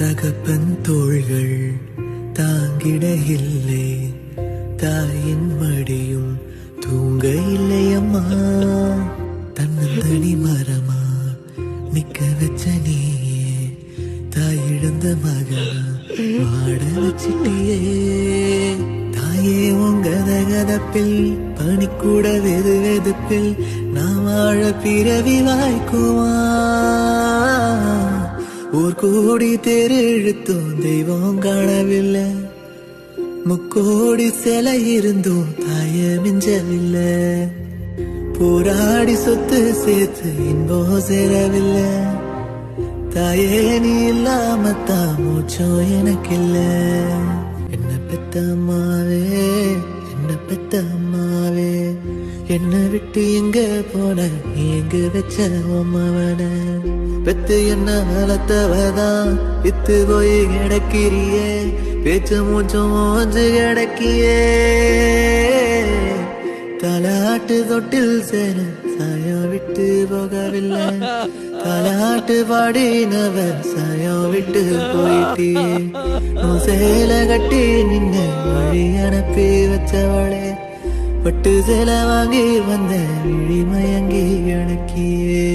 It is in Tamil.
தகப்பன் தோள்கள் தாங்கிட இல்லை, தாயின் மடியும் தூங்க இல்லையம்மா. தன்னந்தனி மரமா நிக்க வச்ச நீயே, தாயிழந்த மகனா வாட வச்சிட்டியே. தாயே உங்க கதப்பில் பனிக்கூட வெது வெதுப்பில் நான் வாழ பிறவி வாய்க்குமா. ஊர் கூடி தேர் இழுத்தும் தெய்வம் காணவில்லை, முக்கோடி சிலை இருந்தும் தாய மிஞ்சவில்லை. போராடி சொத்து சேர்த்து இன்பம் சேரவில்லை, தாயே நீ இல்லாமத்தான் மூச்சம் எனக்கு இல்ல. என்ன பெத்த அம்மாவே, என்ன பெத்த அம்மாவே, என்ன விட்டு எங்க போன எங்க வச்ச அம்மாவன. பெத்து என்ன வளர்த்தவதான் வித்து போய் கிடக்கிறியே, பேச்சு மூச்சும் ஓஞ்சு கிடக்கியே. தாலாட்டு தொட்டில் சேர சாயம் விட்டு போகவில்லை, தாலாட்டு பாடினவர் சாயம் விட்டு போயிட்டே. சேலை கட்டி நின்று வழி அனுப்பி வச்சவளே, பட்டு சேலை வாங்கி வந்த விழி மயங்கி எனக்கியே.